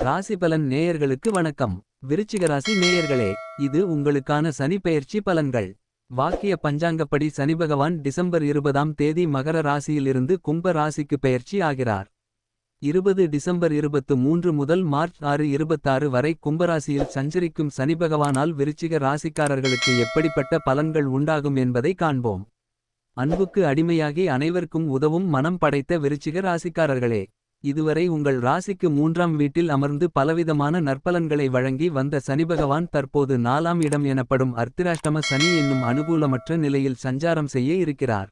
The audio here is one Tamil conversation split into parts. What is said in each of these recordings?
ராசிபலன் நேயர்களுக்கு வணக்கம். விருச்சிக ராசி நேயர்களே, இது உங்களுக்கான சனி பெயர்ச்சி பலன்கள். வாக்கிய பஞ்சாங்கப்படி சனிபகவான் டிசம்பர் 20ஆம் தேதி மகர ராசியிலிருந்து கும்ப ராசிக்கு பெயர்ச்சி ஆகிறார். 20 டிசம்பர் 23 முதல் மார்ச் 6 வரை கும்பராசியில் சஞ்சரிக்கும் சனிபகவானால் விருச்சிக ராசிக்காரர்களுக்கு எப்படிப்பட்ட பலன்கள் உண்டாகும் என்பதை காண்போம். அன்புக்கு அடிமையாகி அனைவருக்கும் உதவும் மனம் படைத்த விருச்சிக ராசிக்காரர்களே, இதுவரை உங்கள் ராசிக்கு 3ஆம் வீட்டில் அமர்ந்து பலவிதமான நற்பலன்களை வழங்கி வந்த சனிபகவான் தற்போது 4ஆம் இடம் எனப்படும் அர்த்திராஷ்டம சனி என்னும் அனுகூலமற்ற நிலையில் சஞ்சாரம் செய்ய இருக்கிறார்.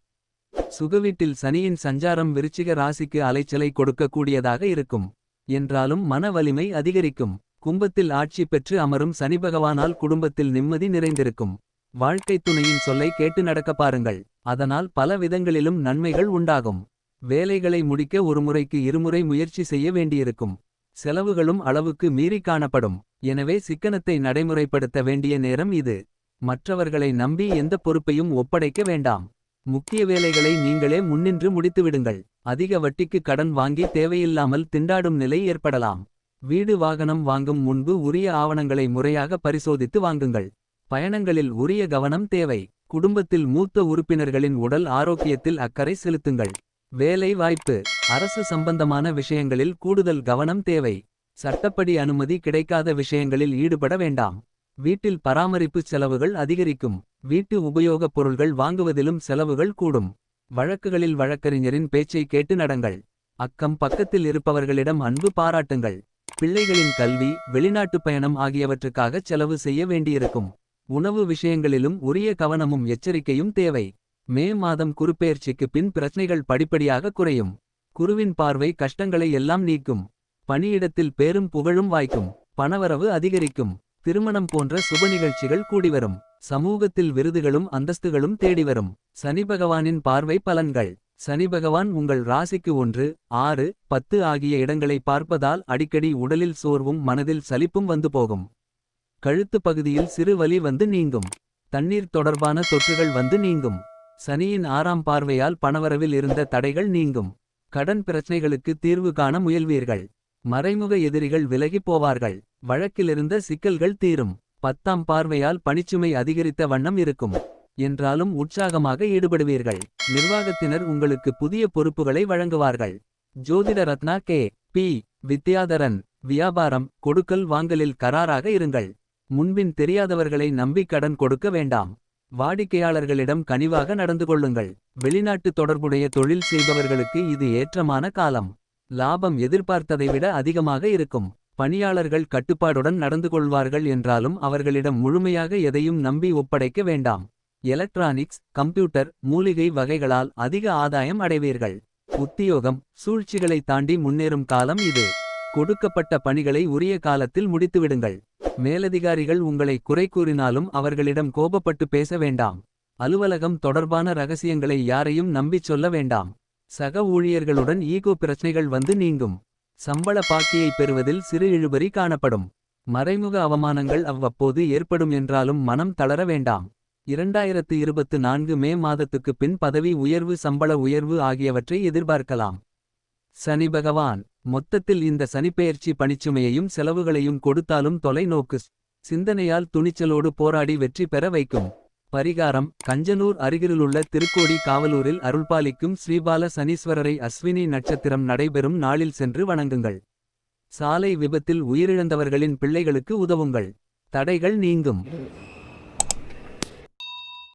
சுகவீட்டில் சனியின் சஞ்சாரம் விருச்சிக ராசிக்கு அலைச்சலை கொடுக்கக்கூடியதாக இருக்கும். என்றாலும் மன வலிமை அதிகரிக்கும். கும்பத்தில் ஆட்சி பெற்று அமரும் சனிபகவானால் குடும்பத்தில் நிம்மதி நிறைந்திருக்கும். வாழ்க்கை துணையின் சொல்லை கேட்டு நடக்க பாருங்கள். அதனால் பல விதங்களிலும் நன்மைகள் உண்டாகும். வேலைகளை முடிக்க ஒருமுறைக்கு இருமுறை முயற்சி செய்ய வேண்டியிருக்கும். செலவுகளும் அளவுக்கு மீறி காணப்படும். எனவே சிக்கனத்தை நடைமுறைப்படுத்த வேண்டிய நேரம் இது. மற்றவர்களை நம்பி எந்த பொறுப்பையும் ஒப்படைக்க வேண்டாம். முக்கிய வேலைகளை நீங்களே முன்னின்று முடித்துவிடுங்கள். அதிக வட்டிக்கு கடன் வாங்கி தேவையில்லாமல் திண்டாடும் நிலை ஏற்படலாம். வீடு வாகனம் வாங்கும் முன்பு உரிய ஆவணங்களை முறையாக பரிசோதித்து வாங்குங்கள். பயணங்களில் உரிய கவனம் தேவை. குடும்பத்தில் மூத்த உறுப்பினர்களின் உடல் ஆரோக்கியத்தில் அக்கறை செலுத்துங்கள். வேலை வாய்ப்பு, அரசு சம்பந்தமான விஷயங்களில் கூடுதல் கவனம் தேவை. சட்டப்படி அனுமதி கிடைக்காத விஷயங்களில் ஈடுபட வேண்டாம். வீட்டில் பராமரிப்பு செலவுகள் அதிகரிக்கும். வீட்டு உபயோகப் பொருள்கள் வாங்குவதிலும் செலவுகள் கூடும். வழக்குகளில் வழக்கறிஞரின் பேச்சை கேட்டு நடங்கள். அக்கம் பக்கத்தில் இருப்பவர்களிடம் அன்பு பாராட்டுங்கள். பிள்ளைகளின் கல்வி, வெளிநாட்டு பயணம் ஆகியவற்றுக்காக செலவு செய்ய வேண்டியிருக்கும். உணவு விஷயங்களிலும் உரிய கவனமும் எச்சரிக்கையும் தேவை. மே மாதம் குருப்பெயர்ச்சிக்கு பின் பிரச்சனைகள் படிப்படியாக குறையும். குருவின் பார்வை கஷ்டங்களை எல்லாம் நீக்கும். பணியிடத்தில் பேரும் புகழும் வாய்க்கும். பணவரவு அதிகரிக்கும். திருமணம் போன்ற சுப நிகழ்ச்சிகள் கூடிவரும். சமூகத்தில் விருதுகளும் அந்தஸ்துகளும் தேடிவரும். சனிபகவானின் பார்வை பலன்கள். சனிபகவான் உங்கள் ராசிக்கு 1, 6, 10 ஆகிய இடங்களை பார்ப்பதால் அடிக்கடி உடலில் சோர்வும் மனதில் சலிப்பும் வந்து போகும். கழுத்து பகுதியில் சிறு வலி வந்து நீங்கும். தண்ணீர் தொடர்பான தொற்றுகள் வந்து நீங்கும். சனியின் 6ஆம் பார்வையால் பணவரவில் இருந்த தடைகள் நீங்கும். கடன் பிரச்சனைகளுக்கு தீர்வு காண முயல்வீர்கள். மறைமுக எதிரிகள் விலகிப் போவார்கள். வழக்கிலிருந்த சிக்கல்கள் தீரும். 10ஆம் பார்வையால் பணிச்சுமை அதிகரித்த வண்ணம் இருக்கும். என்றாலும் உற்சாகமாக ஈடுபடுவீர்கள். நிர்வாகத்தினர் உங்களுக்கு புதிய பொறுப்புகளை வழங்குவார்கள். ஜோதிட ரத்னா கே.பி. வித்யாதரன். வியாபாரம், கொடுக்கல் வாங்கலில் கராராக இருங்கள். முன்பின் தெரியாதவர்களை நம்பி கடன் கொடுக்க வேண்டாம். வாடிக்கையாளர்களிடம் கனிவாக நடந்து கொள்ளுங்கள். வெளிநாட்டு தொடர்புடைய தொழில் செய்பவர்களுக்கு இது ஏற்றமான காலம். லாபம் எதிர்பார்த்ததை விட அதிகமாக இருக்கும். பணியாளர்கள் கட்டுப்பாடுடன் நடந்து கொள்வார்கள் என்றாலும் அவர்களிடம் முழுமையாக எதையும் நம்பி ஒப்படைக்க வேண்டாம். எலக்ட்ரானிக்ஸ், கம்ப்யூட்டர், மூலிகை வகைகளால் அதிக ஆதாயம் அடைவீர்கள். உத்தியோகம், சூழ்ச்சிகளை தாண்டி முன்னேறும் காலம் இது. கொடுக்கப்பட்ட பணிகளை உரிய காலத்தில் முடித்துவிடுங்கள். மேலதிகாரிகள் உங்களை குறை கூறினாலும் அவர்களிடம் கோபப்பட்டு பேச வேண்டாம். அலுவலகம் தொடர்பான ரகசியங்களை யாரையும் நம்பிச் சொல்ல வேண்டாம். சக ஊழியர்களுடன் ஈகோ பிரச்சனைகள் வந்து நீங்கும். சம்பள பாக்கியை பெறுவதில் சிறு இழுபறி காணப்படும். மறைமுக அவமானங்கள் அவ்வப்போது ஏற்படும் என்றாலும் மனம் தளர வேண்டாம். 2024 மே மாதத்துக்கு பின் பதவி உயர்வு, சம்பள உயர்வு ஆகியவற்றை எதிர்பார்க்கலாம். சனி பகவான் மொத்தத்தில் இந்த சனிப்பெயர்ச்சி பணிச்சுமையையும் செலவுகளையும் கொடுத்தாலும் தொலைநோக்கு சிந்தனையால் துணிச்சலோடு போராடி வெற்றி பெற வைக்கும். பரிகாரம்: கஞ்சனூர் அருகிலுள்ள திருக்கோடி காவலூரில் அருள்பாலிக்கும் ஸ்ரீபால சனீஸ்வரரை அஸ்வினி நட்சத்திரம் நடைபெறும் நாளில் சென்று வணங்குங்கள். சாலை விபத்தில் உயிரிழந்தவர்களின் பிள்ளைகளுக்கு உதவுங்கள். தடைகள் நீங்கும்.